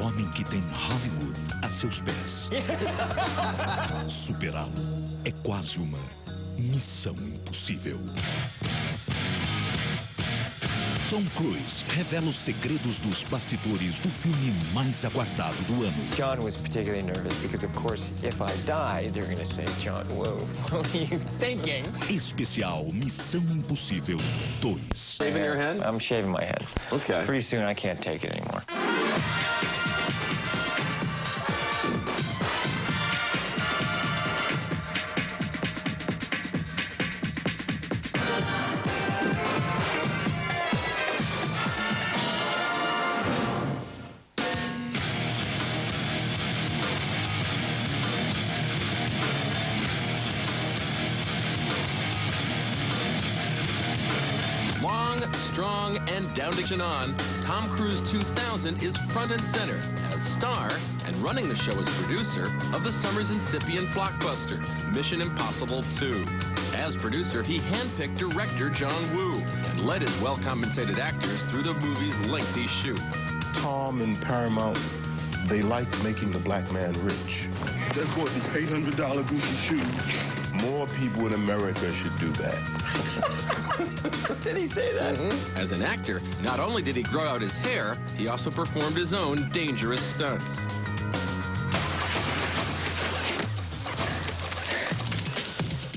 homem que tem Hollywood a seus pés. Superá-lo é quase uma missão impossível. Tom Cruise revela os segredos dos bastidores do filme mais aguardado do ano. John was particularly nervous because, of course, if I die, they're going to say, John, whoa, what are you thinking? Especial Missão Impossível 2. Shaving your head? I'm shaving my head. Okay. Pretty soon I can't take it anymore. Long, strong, and down to on, Tom Cruise 2000 is front and center as star and running the show as producer of the summer's incipient blockbuster, Mission Impossible 2. As producer, he handpicked director John Woo and led his well-compensated actors through the movie's lengthy shoot. Tom and Paramount, they like making the black man rich. That's bought these $800 Gucci shoes. More people in America should do that. Did he say that? As an actor, not only did he grow out his hair, he also performed his own dangerous stunts.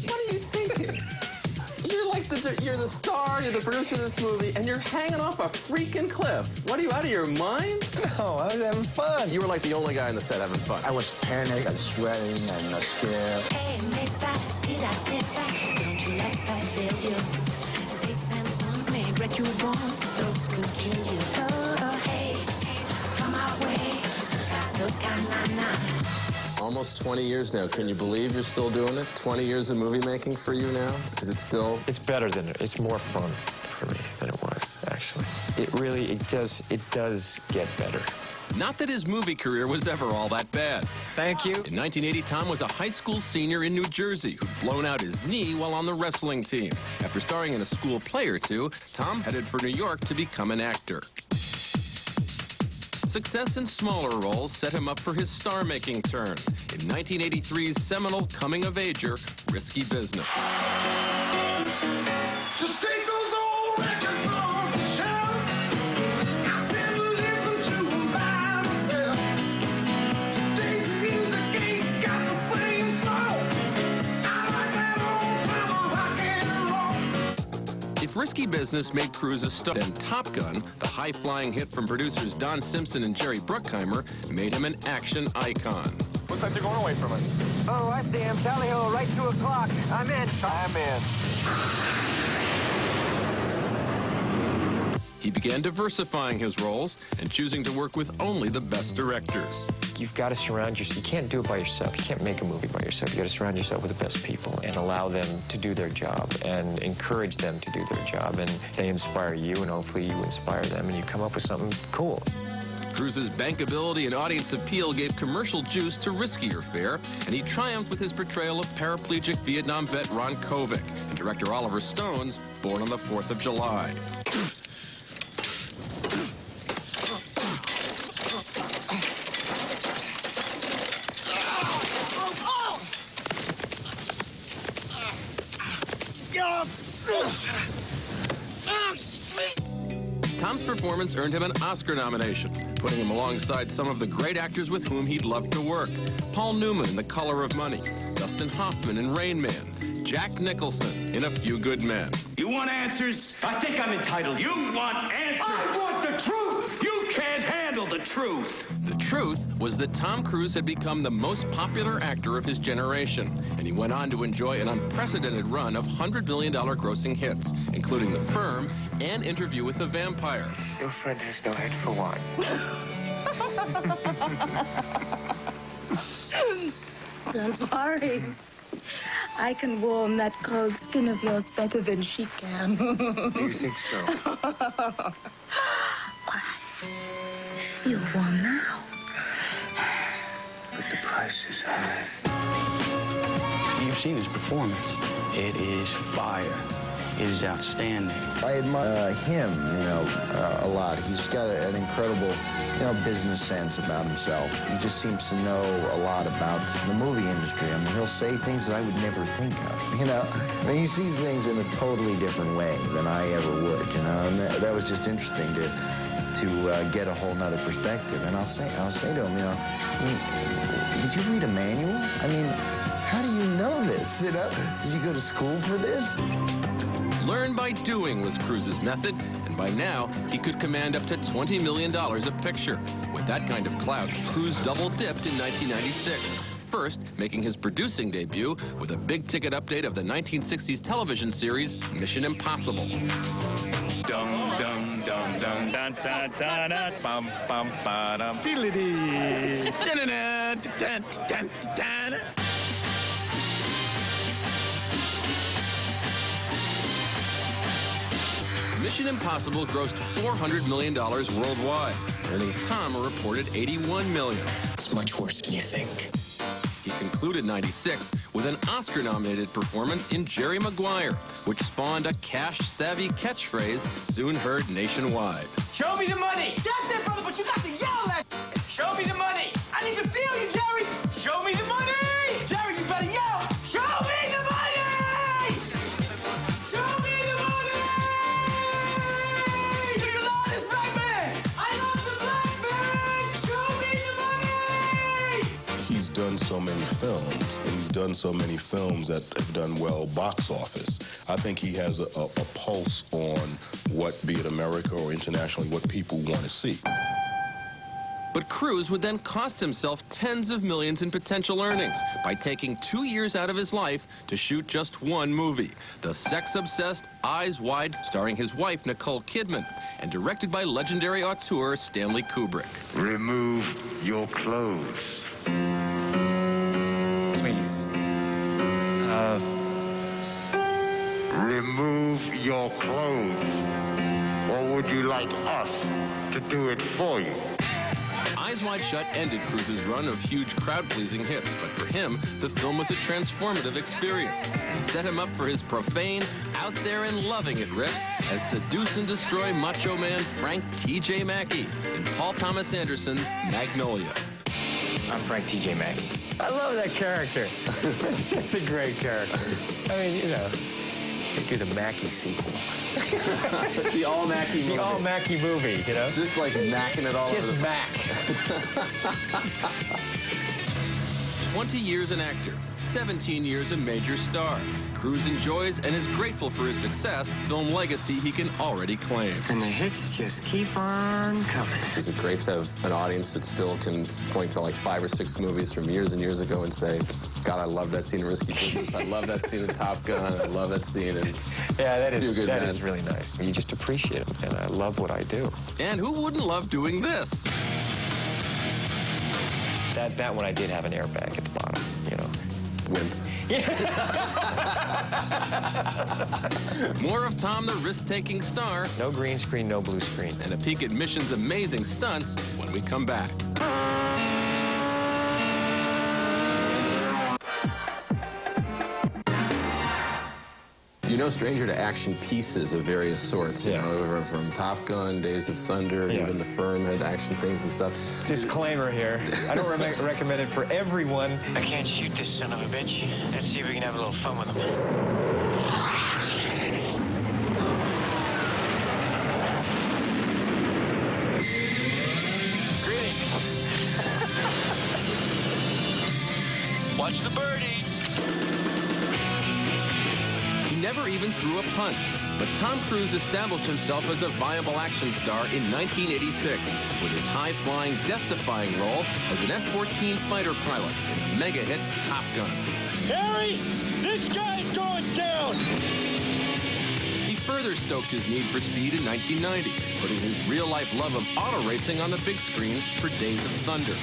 What are you thinking? You're the star, you're the producer of this movie, and you're hanging off a freaking cliff. What are you, out of your mind? No, I was having fun. You were like the only guy on the set having fun. I was panicked and sweating and scared. Hey, mister, see that sister? Don't you let that fail you? Sticks and stones may break your bones. Those could kill you. Oh, hey, come our way. Suka, suka, na, na. Almost 20 years now. Can you believe you're still doing it? 20 years of movie making for you now? Is it still? It's better than it's more fun for me than it was, actually. It does get better. Not that his movie career was ever all that bad. Thank you. In 1980, Tom was a high school senior in New Jersey who'd blown out his knee while on the wrestling team. After starring in a school play or two, Tom headed for New York to become an actor. Success in smaller roles set him up for his star-making turn in 1983's seminal coming-of-ager, Risky Business. Just take those old records off the shelf. I said listen to them by myself. Today's music ain't got the same soul. I like that old time rock and roll. If Risky Business made Cruise a star, then Top Gun, the high-flying hit from producers Don Simpson and Jerry Bruckheimer, made him an action icon. Looks like they're going away from us. Oh, I see him. Tally ho, right 2 o'clock. I'm in. I'm in. He began diversifying his roles and choosing to work with only the best directors. You've got to surround yourself. You can't do it by yourself. You can't make a movie by yourself. You got to surround yourself with the best people and allow them to do their job and encourage them to do their job. And they inspire you, and hopefully you inspire them, and you come up with something cool. Cruise's bankability and audience appeal gave commercial juice to riskier fare, and he triumphed with his portrayal of paraplegic Vietnam vet Ron Kovic and director Oliver Stone's Born on the 4th of July. Tom's performance earned him an Oscar nomination, putting him alongside some of the great actors with whom he'd loved to work. Paul Newman in The Color of Money, Dustin Hoffman in Rain Man, Jack Nicholson in A Few Good Men. You want answers? I think I'm entitled. You want answers? I want the truth! You can't handle the truth! The truth was that Tom Cruise had become the most popular actor of his generation, and he went on to enjoy an unprecedented run of $100 million grossing hits, including The Firm and Interview with the Vampire. Your friend has no head for wine. Don't worry. I can warm that cold skin of yours better than she can. Do you think so? Why? You're warm now. But the price is high. You've seen his performance. It is fire. is outstanding. I admire him, a lot. He's got an incredible, business sense about himself. He just seems to know a lot about the movie industry. I mean, he'll say things that I would never think of, I mean, he sees things in a totally different way than I ever would, and that was just interesting to get a whole nother perspective. And I'll say to him, did you read a manual? I mean, how do you know this? Did you go to school for this? Learn by doing was Cruise's method, and by now, he could command up to $20 million a picture. With that kind of clout, Cruise double-dipped in 1996. First, making his producing debut with a big-ticket update of the 1960s television series Mission Impossible. Dum dum dum dum dun dun dun dun bum bum ba dum diddly dee. Mission Impossible grossed $400 million worldwide, earning Tom a reported $81 million. It's much worse than you think. He concluded '96 with an Oscar-nominated performance in Jerry Maguire, which spawned a cash-savvy catchphrase soon heard nationwide. Show me the money! That's it, brother, but you got to yell at Show me the money! I need to feel you, Jerry! Show me the money! Jerry, you better yell! Show me the money! Show me the money! Do you love this black man? I love the black man! Show me the money! He's done so many films, and he's done so many films that have done well box office. I think he has a pulse on what, be it America or internationally, what people want to see. But Cruise would then cost himself tens of millions in potential earnings by taking 2 years out of his life to shoot just one movie, the sex-obsessed Eyes Wide, starring his wife Nicole Kidman, and directed by legendary auteur Stanley Kubrick. Remove your clothes. Please. Remove your clothes. Or would you like us to do it for you? Eyes Wide Shut ended Cruise's run of huge crowd-pleasing hits, but for him, the film was a transformative experience and set him up for his profane, out-there-and-loving-it riffs as seduce and destroy Macho Man Frank T.J. Mackey in Paul Thomas Anderson's Magnolia. I'm Frank T.J. Mackey. I love that character. It's just a great character. I mean, they do the Mackey sequel. The all-Mackey movie. The all-Mackey movie, Just like macking it all over the Just Mac. 20 years an actor, 17 years a major star. Cruise enjoys and is grateful for his success, film legacy he can already claim. And the hits just keep on coming. Is it great to have an audience that still can point to like 5 or 6 movies from years and years ago and say, God, I love that scene in Risky Business. I love that scene in Top Gun. I love that scene in Yeah, that Do Good that Man. is really nice. You just appreciate it, and I love what I do. And who wouldn't love doing this? That one I did have an airbag at the bottom, Wimp. More of Tom the risk-taking star No green screen, no blue screen. and a peek at Mission's amazing stunts when we come back. You're no stranger to action pieces of various sorts, Yeah. from Top Gun, Days of Thunder, Yeah. even The Firm had action things and stuff. Disclaimer here. I don't recommend it for everyone. I can't shoot this son of a bitch. Let's see if we can have a little fun with him. Greetings. Watch the birdie. He never even threw a punch, but Tom Cruise established himself as a viable action star in 1986 with his high-flying, death-defying role as an F-14 fighter pilot in the mega-hit Top Gun. Harry, this guy's going down! He further stoked his need for speed in 1990, putting his real-life love of auto racing on the big screen for Days of Thunder.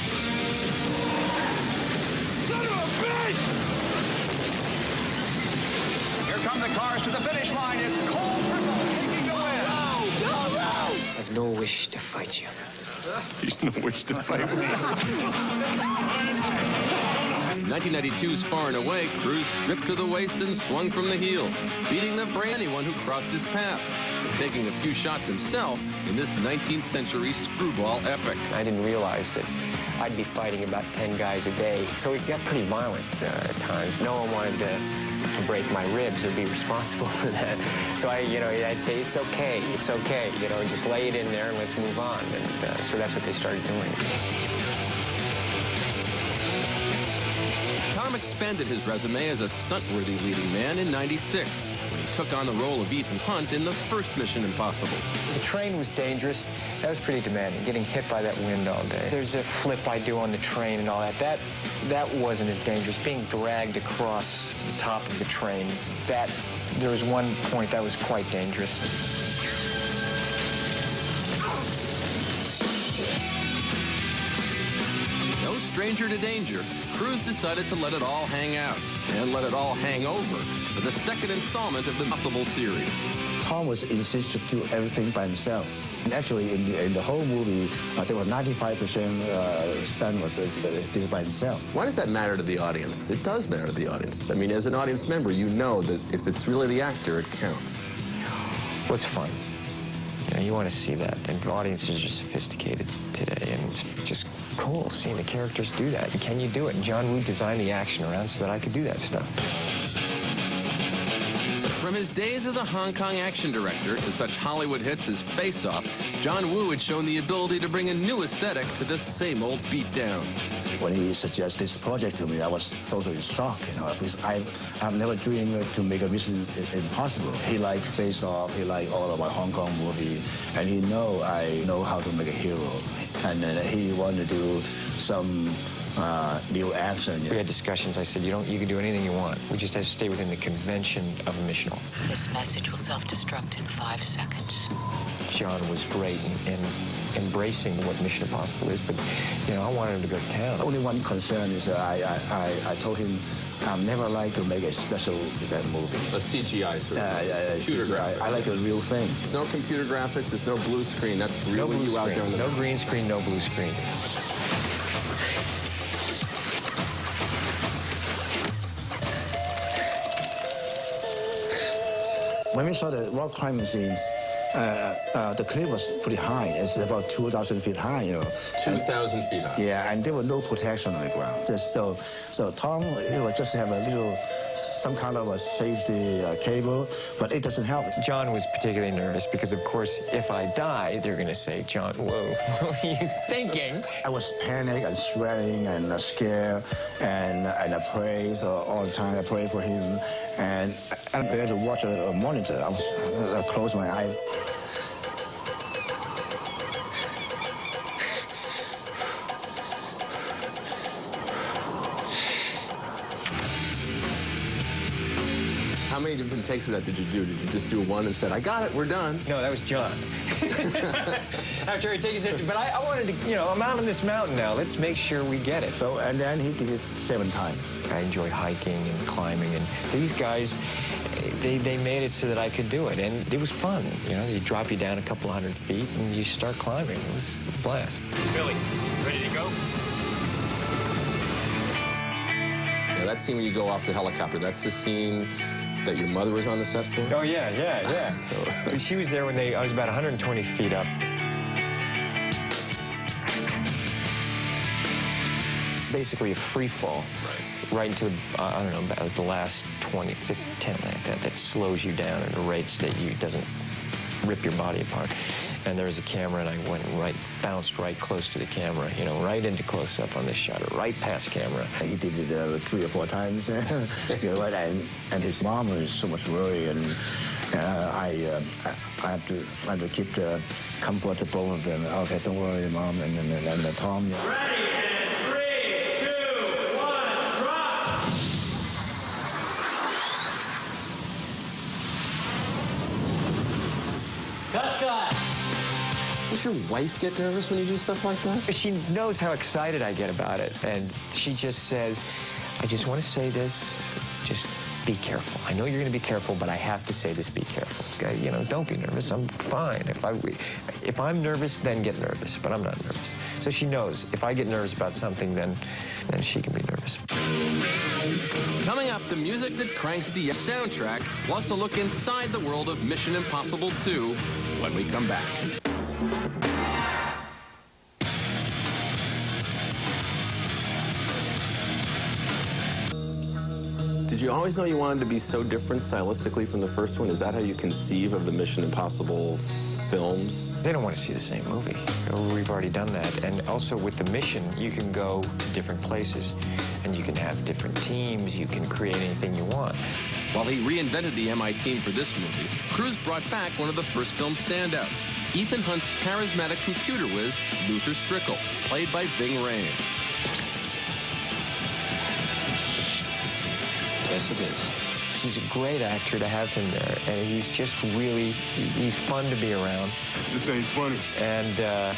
Son of a bitch! Here come the cars to the finish line. It's Cole Triple taking the win. I've no wish to fight you. He's no wish to fight me. In 1992's Far and Away, Cruise stripped to the waist and swung from the heels, beating the brand anyone who crossed his path, and taking a few shots himself in this 19th century screwball epic. I didn't realize that I'd be fighting about 10 guys a day, so it got pretty violent at times. No one wanted to break my ribs or be responsible for that. So I'd say, it's okay, just lay it in there and let's move on. And so that's what they started doing. Tom expanded his resume as a stunt-worthy leading man in '96, when he took on the role of Ethan Hunt in the first Mission Impossible. The train was dangerous. That was pretty demanding, getting hit by that wind all day. There's a flip I do on the train and all that. That wasn't as dangerous. Being dragged across the top of the train, there was one point that was quite dangerous. No stranger to danger, Cruise decided to let it all hang out and let it all hang over for the second installment of the Impossible series. Tom was insisted to do everything by himself. And actually, in the whole movie, there were 95% stunt was did by himself. Why does that matter to the audience? It does matter to the audience. I mean, as an audience member, you know that if it's really the actor, it counts. What's fun? You want to see that. And audiences are sophisticated today, and it's just cool seeing the characters do that. Can you do it? And John Woo designed the action around so that I could do that stuff. From his days as a Hong Kong action director to such Hollywood hits as Face Off, John Woo had shown the ability to bring a new aesthetic to the same old beatdowns. When he suggested this project to me, I was totally shocked, because I've never dreamed to make a Mission Impossible. He liked Face Off, he liked all of my Hong Kong movie, and he know I know how to make a hero. And then he wanted to do some new action. We had discussions. I said, you can do anything you want. We just have to stay within the convention of a mission. This message will self-destruct in 5 seconds. John was great in embracing what Mission Impossible is, but, I wanted him to go to town. Only one concern is I told him I'd never like to make a special event movie. A CGI sort of computer graphics. I like the real thing. There's no computer graphics, there's no blue screen. That's really you out there. No green screen, no blue screen. When we saw the rock climbing scenes, the cliff was pretty high. It's about 2,000 feet high, 2,000 feet high. Yeah, and there was no protection on the ground. So Tom, he would just have some kind of a safety cable, but it doesn't help. John was particularly nervous because, of course, if I die, they're going to say, John, whoa, what are you thinking? I was panicked and sweating and scared, and I prayed all the time. I prayed for him, and I began to watch a monitor. I closed my eyes. How many different takes of that did you do? Did you just do one and said, I got it, we're done? No, that was John. After he takes it, but I wanted to, I'm out on this mountain now. Let's make sure we get it. So, and then he did it 7 times. I enjoy hiking and climbing, and these guys, they made it so that I could do it, and it was fun. They drop you down a couple hundred feet, and you start climbing. It was a blast. Billy, ready to go? Yeah, that scene when you go off the helicopter, that's the scene that your mother was on the set for? Oh, yeah. She was there when I was about 120 feet up. It's basically a free fall. Right into, I don't know, about the last 20, 10 like that slows you down at a rate that doesn't rip your body apart. And there was a camera, and I bounced right close to the camera, right into close-up on this shot, right past camera. He did it 3 or 4 times, and his mom was so much worried, and I have to keep the comfort of both of them. Okay, don't worry, Mom, and Tom. Ready, and 3, 2, 1, drop! Cut! Does your wife get nervous when you do stuff like that? She knows how excited I get about it, and she just says, I just want to say this, just be careful. I know you're going to be careful, but I have to say this, be careful. Don't be nervous, I'm fine. If I'm nervous, then get nervous, but I'm not nervous. So she knows if I get nervous about something, then she can be nervous. nervous. Coming up, the music that cranks the soundtrack, plus a look inside the world of Mission Impossible 2 when we come back. Did you always know you wanted to be so different stylistically from the first one? Is that how you conceive of the Mission Impossible films? They don't want to see the same movie. We've already done that. And also with the Mission, you can go to different places and you can have different teams. You can create anything you want. While he reinvented the MI team for this movie, Cruise brought back one of the first film standouts, Ethan Hunt's charismatic computer whiz, Luther Strickle, played by Ving Rhames. Yes, it is. He's a great actor to have him there, and he's just really, he's fun to be around. This ain't funny. And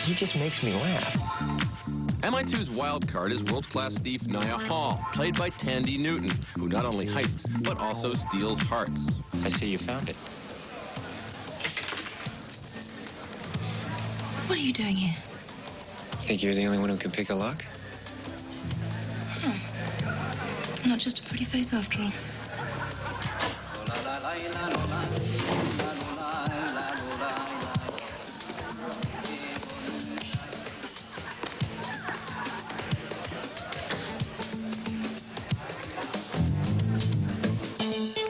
he just makes me laugh. MI2's wild card is world-class thief Nia Hall, played by Tandy Newton, who not only heists, but also steals hearts. I see you found it. What are you doing here? Think you're the only one who can pick a lock? Not just a pretty face after all.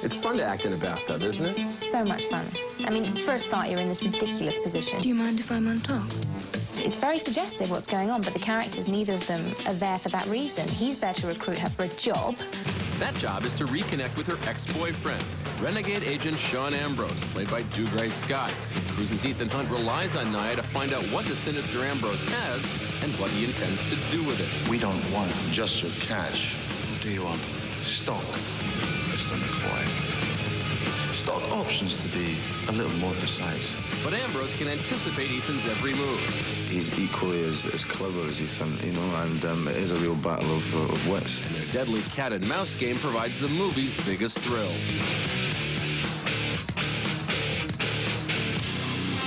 It's fun to act in a bathtub, isn't it? So much fun. I mean, for a start, you're in this ridiculous position. Do you mind if I'm on top? It's very suggestive what's going on, but the characters, neither of them are there for that reason. He's there to recruit her for a job. That job is to reconnect with her ex-boyfriend, renegade agent Sean Ambrose, played by Dougray Scott. Cruise's Ethan Hunt relies on Nia to find out what the sinister Ambrose has and what he intends to do with it. We don't want just your cash. What do you want? Stock. Mr. McCoy. Stock options, to be a little more precise. But Ambrose can anticipate Ethan's every move. He's equally as clever as Ethan, you know, and it is a real battle of wits. And their deadly cat and mouse game provides the movie's biggest thrill.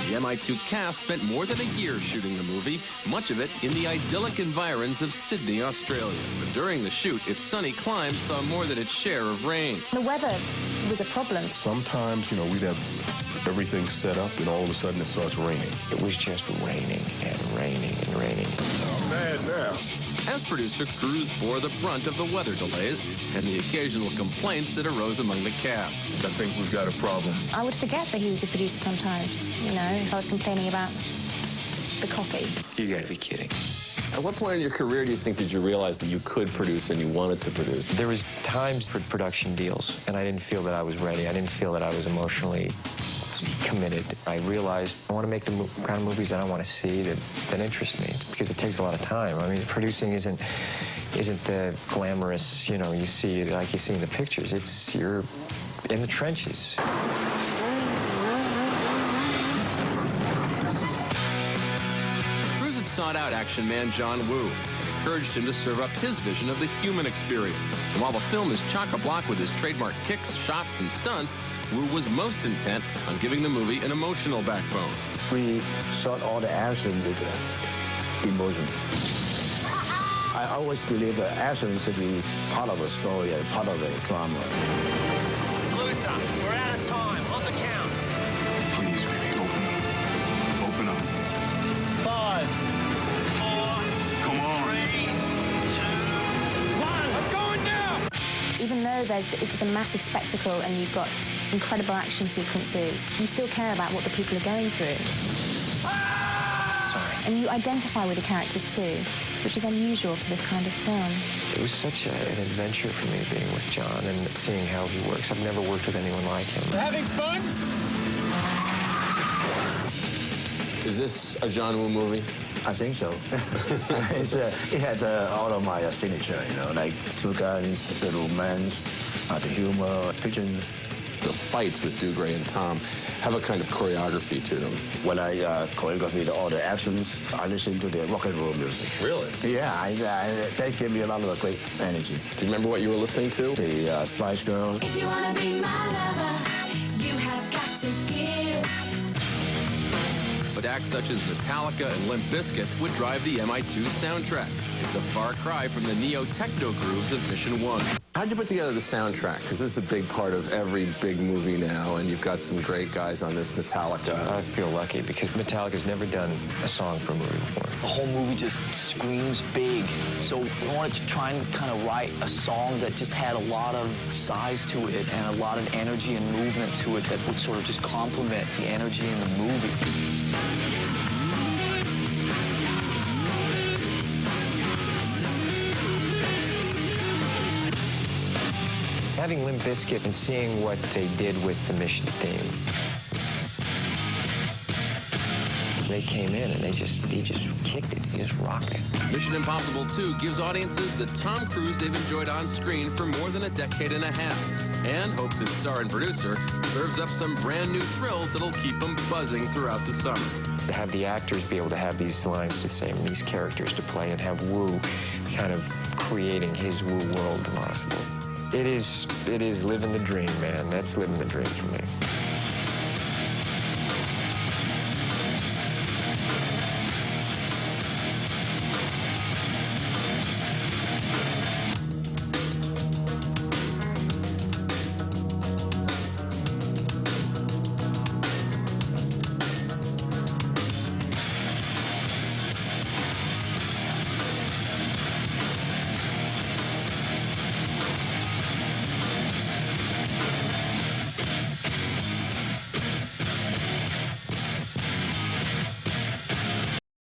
The MI2 cast spent more than a year shooting the movie, much of it in the idyllic environs of Sydney, Australia. But during the shoot, its sunny climes saw more than its share of rain. The weather was a problem. Sometimes, you know, we'd have everything set up, and all of a sudden it starts raining. It was just raining and raining and raining. Oh, man, now. As producer, Cruise bore the brunt of the weather delays and the occasional complaints that arose among the cast. I think we've got a problem. I would forget that he was the producer sometimes, you know, if I was complaining about the coffee. You gotta be kidding. At what point in your career do you think did you realize that you could produce and you wanted to produce? There was times for production deals, and I didn't feel that I was ready. I didn't feel that I was emotionally committed. I realized I want to make the kind of movies that I want to see that interest me, because it takes a lot of time. I mean, producing isn't the glamorous, you know, you see like you see in the pictures. It's you're in the trenches. Cruise had sought out action man John Woo and encouraged him to serve up his vision of the human experience. And while the film is chock-a-block with his trademark kicks, shots, and stunts, Woo was most intent on giving the movie an emotional backbone. We shot all the action with emotion. I always believe that action should be part of the story and part of the drama. Luther, we're out of time. On the count. Please, baby, open up. Open up. 5, 4, Come on. 3, 2, 1. I'm going now. Even though it's a massive spectacle and you've got incredible action sequences, you still care about what the people are going through. Sorry. And you identify with the characters too, which is unusual for this kind of film. It was such an adventure for me being with John and seeing how he works. I've never worked with anyone like him. Having fun? Is this a John Woo movie? I think so. It had all of my signature, you know, like Two Guns, the romance, the humor, pigeons. The fights with Dougray and Tom have a kind of choreography to them. When I choreographed all the actions, I listen to the rock and roll music. Really? Yeah, that gave me a lot of great energy. Do you remember what you were listening to? The Spice Girls. If you wanna be my lover, you have got to give. But acts such as Metallica and Limp Bizkit would drive the MI2 soundtrack. It's a far cry from the neo-techno grooves of Mission 1. How'd you put together the soundtrack? Because this is a big part of every big movie now, and you've got some great guys on this, Metallica. I feel lucky because Metallica's never done a song for a movie before. The whole movie just screams big. So we wanted to try and kind of write a song that just had a lot of size to it and a lot of energy and movement to it that would sort of just complement the energy in the movie. Having Limp Bizkit and seeing what they did with the Mission theme, they came in and he just kicked it. He just rocked it. Mission Impossible 2 gives audiences the Tom Cruise they've enjoyed on screen for more than a decade and a half, and hopes its star and producer serves up some brand new thrills that'll keep them buzzing throughout the summer. To have the actors be able to have these lines to say and these characters to play and have Wu kind of creating his Wu world possible. It is living the dream, man. That's living the dream for me.